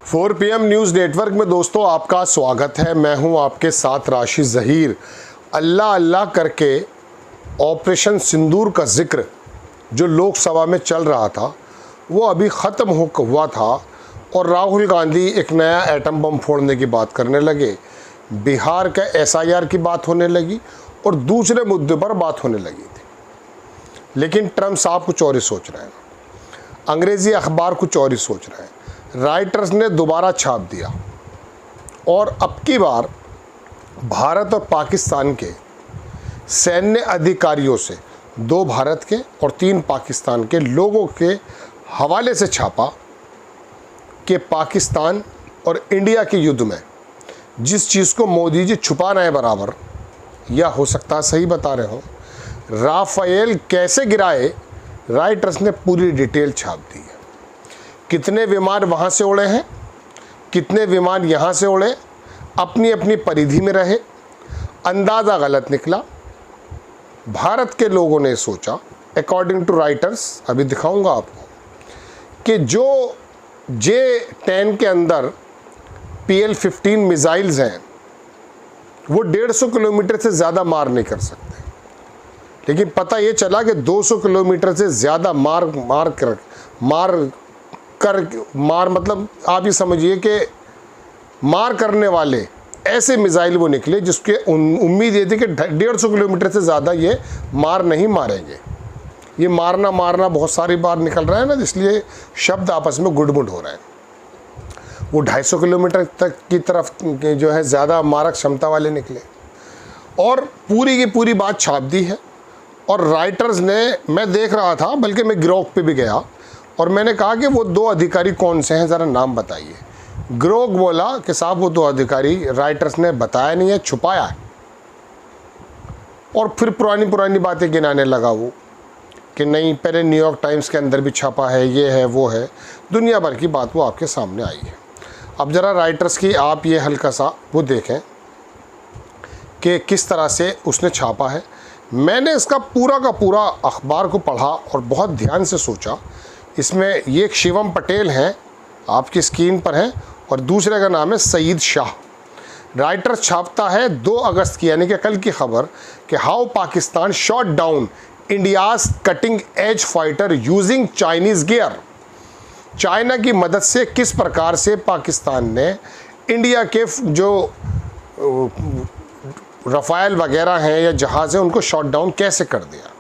4 PM news network में दोस्तों आपका स्वागत है। मैं हूं आपके साथ राशिद ज़हीर। अल्लाह अल्लाह करके ऑपरेशन सिंदूर का जिक्र जो लोकसभा में चल रहा था वो अभी ख़त्म हुआ था और राहुल गांधी एक नया एटम बम फोड़ने की बात करने लगे। बिहार का SIR की बात होने लगी और दूसरे मुद्दे पर बात होने लगी थी। लेकिन ट्रम्प साहब कुछ और ही सोच रहे हैं, अंग्रेज़ी अखबार कुछ और ही सोच रहे हैं। राइटर्स ने दोबारा छाप दिया और अब की बार भारत और पाकिस्तान के सैन्य अधिकारियों से 2 भारत के और 3 पाकिस्तान के लोगों के हवाले से छापा कि पाकिस्तान और इंडिया के युद्ध में जिस चीज़ को मोदी जी छुपा रहे हैं बराबर, या हो सकता है सही बता रहे हो, राफेल कैसे गिराए, राइटर्स ने पूरी डिटेल छाप दी है। कितने विमान वहाँ से उड़े हैं, कितने विमान यहाँ से उड़े, अपनी अपनी परिधि में रहे, अंदाज़ा गलत निकला। भारत के लोगों ने सोचा, अकॉर्डिंग टू राइटर्स, अभी दिखाऊंगा आपको, कि जो J-10 के अंदर PL-15 मिसाइल्स हैं वो 150 किलोमीटर से ज़्यादा मार नहीं कर सकते। लेकिन पता ये चला कि 200 किलोमीटर से ज़्यादा मार मतलब आप ये समझिए कि मार करने वाले ऐसे मिसाइल वो निकले जिसके उम्मीद ये थी कि 150 किलोमीटर से ज़्यादा ये मार नहीं मारेंगे। ये मारना बहुत सारी बार निकल रहा है ना, इसलिए शब्द आपस में गुड़मुड़ हो रहे हैं। वो 250 किलोमीटर तक की तरफ जो है ज़्यादा मारक क्षमता वाले निकले और पूरी की पूरी बात छाप दी है। और राइटर्स ने, मैं देख रहा था, बल्कि मैं ग्रोक पे भी गया और मैंने कहा कि वो 2 अधिकारी कौन से हैं, ज़रा नाम बताइए। ग्रोक बोला कि साहब वो 2 अधिकारी राइटर्स ने बताया नहीं है, छुपाया है। और फिर पुरानी बातें गिनाने लगा वो कि नहीं, पहले न्यूयॉर्क टाइम्स के अंदर भी छपा है, ये है वो है, दुनिया भर की बात वो आपके सामने आई है। अब ज़रा राइटर्स की आप ये हल्का सा वो देखें कि किस तरह से उसने छापा है। मैंने इसका पूरा का पूरा अखबार को पढ़ा और बहुत ध्यान से सोचा। इसमें ये एक शिवम पटेल हैं, आपकी स्क्रीन पर हैं, और दूसरे का नाम है सईद शाह। राइटर्स छापता है 2 अगस्त की, यानी कि कल की खबर, कि how Pakistan shot down India's cutting edge fighter using Chinese gear. China की मदद से किस प्रकार से पाकिस्तान ने इंडिया के जो रफ़ाइल वगैरह हैं या जहाज़ हैं उनको शॉट डाउन कैसे कर दिया,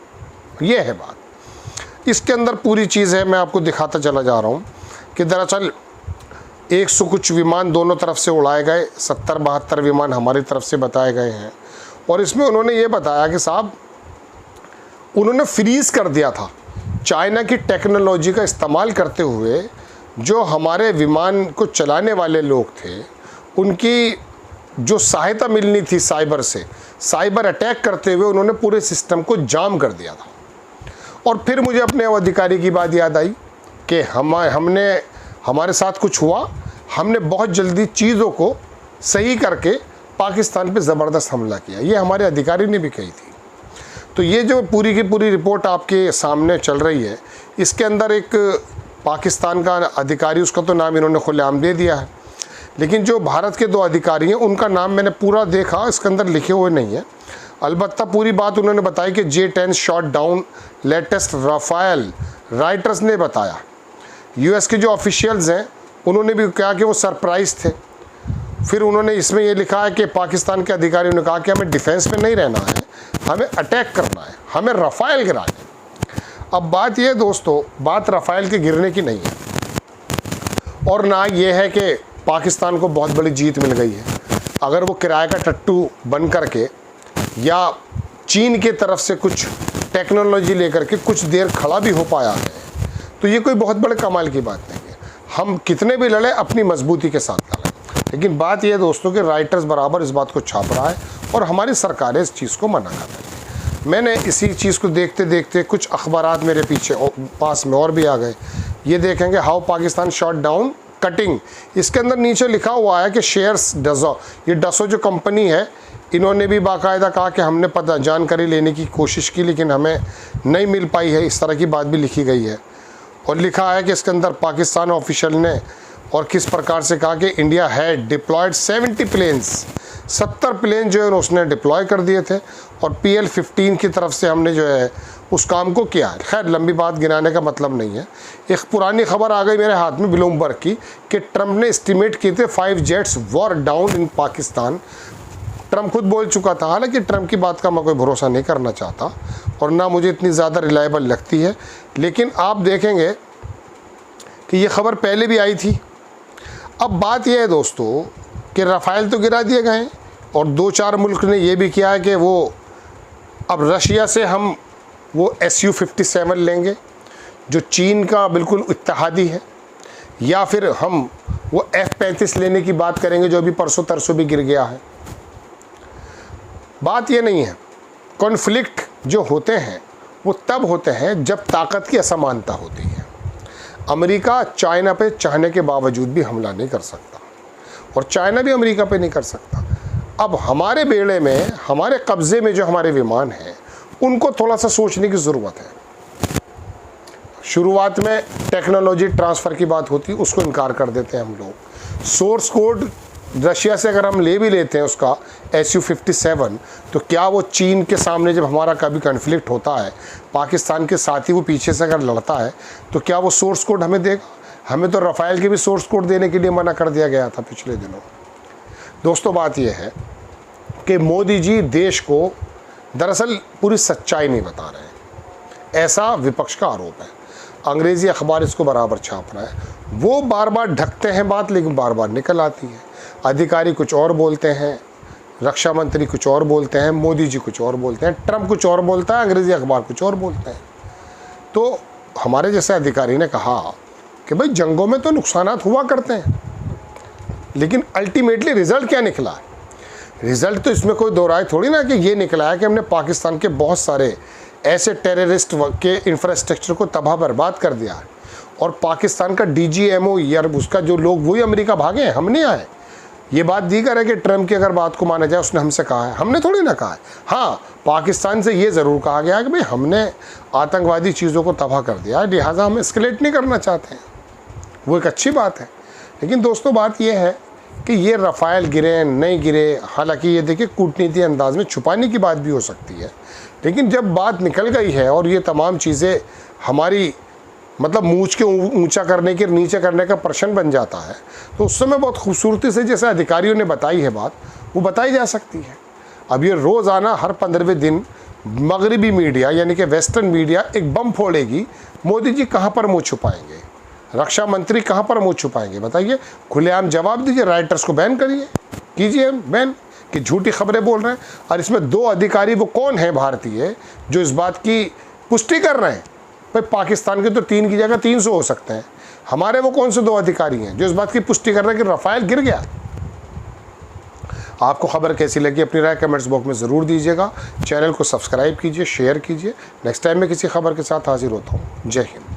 ये है बात। इसके अंदर पूरी चीज़ है, मैं आपको दिखाता चला जा रहा हूँ कि दरअसल 100 कुछ विमान दोनों तरफ से उड़ाए गए, 70-72 विमान हमारी तरफ से बताए गए हैं। और इसमें उन्होंने ये बताया कि साहब उन्होंने फ्रीज़ कर दिया था चाइना की टेक्नोलॉजी का इस्तेमाल करते हुए। जो हमारे विमान को चलाने वाले लोग थे उनकी जो सहायता मिलनी थी साइबर से, साइबर अटैक करते हुए उन्होंने पूरे सिस्टम को जाम कर दिया था। और फिर मुझे अपने अधिकारी की बात याद आई कि हमारे साथ कुछ हुआ, हमने बहुत जल्दी चीज़ों को सही करके पाकिस्तान पे ज़बरदस्त हमला किया। ये हमारे अधिकारी ने भी कही थी। तो ये जो पूरी की पूरी रिपोर्ट आपके सामने चल रही है, इसके अंदर एक पाकिस्तान का अधिकारी, उसका तो नाम इन्होंने खुलेआम दे दिया है, लेकिन जो भारत के 2 अधिकारी हैं उनका नाम मैंने पूरा देखा, इसके अंदर लिखे हुए नहीं है। अलबत्ता पूरी बात उन्होंने बताई कि J-10 shot down latest Rafale. Reuters ने बताया, US के जो ऑफिशियल्स हैं उन्होंने भी कहा कि वो सरप्राइज़ थे। फिर उन्होंने इसमें ये लिखा है कि पाकिस्तान के अधिकारियों ने कहा कि हमें डिफेंस में नहीं रहना है, हमें अटैक करना है, हमें राफेल गिराना है। अब बात ये दोस्तों, बात राफेल के गिरने की नहीं है और ना ये है कि पाकिस्तान को बहुत बड़ी जीत मिल गई है। अगर वो किराए का टट्टू बन करके या चीन के तरफ से कुछ टेक्नोलॉजी लेकर के कुछ देर खड़ा भी हो पाया है तो ये कोई बहुत बड़े कमाल की बात नहीं है। हम कितने भी लड़े अपनी मजबूती के साथ लड़ें। लेकिन बात यह दोस्तों कि राइटर्स बराबर इस बात को छाप रहा है और हमारी सरकारें इस चीज़ को मना कर रही हैं। मैंने इसी चीज़ को देखते देखते कुछ अखबारात मेरे पीछे पास में और भी आ गए। ये देखेंगे how Pakistan shot down cutting, इसके अंदर नीचे लिखा हुआ है कि शेयर्स डसो, ये डसो जो कंपनी है, इन्होंने भी बाकायदा कहा कि हमने पता जानकारी लेने की कोशिश की लेकिन हमें नहीं मिल पाई है, इस तरह की बात भी लिखी गई है। और लिखा है कि इसके अंदर पाकिस्तान ऑफिशियल ने और किस प्रकार से कहा कि इंडिया है डिप्लॉयड 70 प्लेन्स, 70 प्लेन जो है उसने डिप्लॉय कर दिए थे और PL-15 की तरफ से हमने जो है उस काम को किया है। खैर लंबी बात गिनाने का मतलब नहीं है। एक पुरानी खबर आ गई मेरे हाथ में ब्लूमबर्ग की कि ट्रंप ने एस्टिमेट किए थे 5 jets were down in Pakistan. Trump खुद बोल चुका था, हालांकि ट्रंप की बात का मैं कोई भरोसा नहीं करना चाहता और ना मुझे इतनी ज़्यादा रिलायबल लगती है, लेकिन आप देखेंगे कि ये खबर पहले भी आई थी। अब बात यह है दोस्तों कि राफेल तो गिरा दिए गए और 2-4 मुल्क ने ये भी किया है कि वो अब रशिया से हम वो Su-57 लेंगे जो चीन का बिल्कुल इत्तेहादी है, या फिर हम वो F-35 लेने की बात करेंगे जो अभी परसों तरसों भी गिर गया है। बात ये नहीं है, कॉन्फ्लिक्ट जो होते हैं वो तब होते हैं जब ताकत की असमानता होती है। अमेरिका चाइना पे चाहने के बावजूद भी हमला नहीं कर सकता और चाइना भी अमेरिका पे नहीं कर सकता। अब हमारे बेड़े में, हमारे कब्ज़े में जो हमारे विमान हैं उनको थोड़ा सा सोचने की ज़रूरत है। शुरुआत में टेक्नोलॉजी ट्रांसफ़र की बात होती है, उसको इनकार कर देते हैं हम लोग। सोर्स कोड रशिया से अगर हम ले भी लेते हैं उसका Su-57, तो क्या वो चीन के सामने जब हमारा कभी कन्फ्लिक्ट होता है, पाकिस्तान के साथ ही वो पीछे से अगर लड़ता है, तो क्या वो सोर्स कोड हमें देगा? हमें तो राफेल के भी सोर्स कोड देने के लिए मना कर दिया गया था पिछले दिनों। दोस्तों बात यह है कि मोदी जी देश को दरअसल पूरी सच्चाई नहीं बता रहे हैं, ऐसा विपक्ष का आरोप है। अंग्रेज़ी अखबार इसको बराबर छाप रहा है। वो बार बार ढकते हैं बात, लेकिन बार बार निकल आती है। अधिकारी कुछ और बोलते हैं, रक्षा मंत्री कुछ और बोलते हैं, मोदी जी कुछ और बोलते हैं, ट्रंप कुछ और बोलता है, अंग्रेज़ी अखबार कुछ और बोलते हैं। तो हमारे जैसे अधिकारी ने कहा कि भाई जंगों में तो नुकसानात हुआ करते हैं, लेकिन अल्टीमेटली रिज़ल्ट क्या निकला है? रिज़ल्ट तो इसमें कोई दो राय थोड़ी ना कि ये निकला है कि हमने पाकिस्तान के बहुत सारे ऐसे टेररिस्ट के इंफ्रास्ट्रक्चर को तबाह बर्बाद कर दिया है और पाकिस्तान का DGMO या उसका जो लोग वही अमेरिका भागे हैं, हम नहीं आए। ये बात दीगर है कि ट्रंप की अगर बात को माना जाए, उसने हमसे कहा है, हमने थोड़ी ना कहा है। हाँ, पाकिस्तान से ये ज़रूर कहा गया है कि भाई हमने आतंकवादी चीज़ों को तबाह कर दिया है, लिहाजा हम एस्केलेट नहीं करना चाहते हैं। वो एक अच्छी बात है। लेकिन दोस्तों बात यह है कि ये राफेल गिरे नहीं गिरे, हालांकि ये देखिए कूटनीति अंदाज में छुपाने की बात भी हो सकती है, लेकिन जब बात निकल गई है और ये तमाम चीज़ें हमारी मतलब मूंछ के ऊंचा करने के नीचे करने का प्रश्न बन जाता है, तो उस समय बहुत खूबसूरती से जैसे अधिकारियों ने बताई है बात, वो बताई जा सकती है। अब ये रोज़ाना हर 15वें दिन मगरबी मीडिया यानी कि वेस्टर्न मीडिया एक बम फोड़ेगी, मोदी जी कहाँ पर मुँह छुपाएंगे, रक्षा मंत्री कहाँ पर मुँह छुपाएंगे? बताइए, खुलेआम जवाब दीजिए। राइटर्स को बैन करिए, कीजिए बैन कि झूठी खबरें बोल रहे हैं। और इसमें 2 अधिकारी वो कौन है भारतीय जो इस बात की पुष्टि कर रहे हैं? भाई पाकिस्तान के तो 3 की जगह 300 हो सकते हैं, हमारे वो कौन से 2 अधिकारी हैं जो इस बात की पुष्टि कर रहे हैं कि राफेल गिर गया? आपको खबर कैसी लगी अपनी राय कमेंट्स बॉक्स में ज़रूर दीजिएगा। चैनल को सब्सक्राइब कीजिए, शेयर कीजिए। नेक्स्ट टाइम मैं किसी खबर के साथ हाजिर होता हूँ। जय हिंद।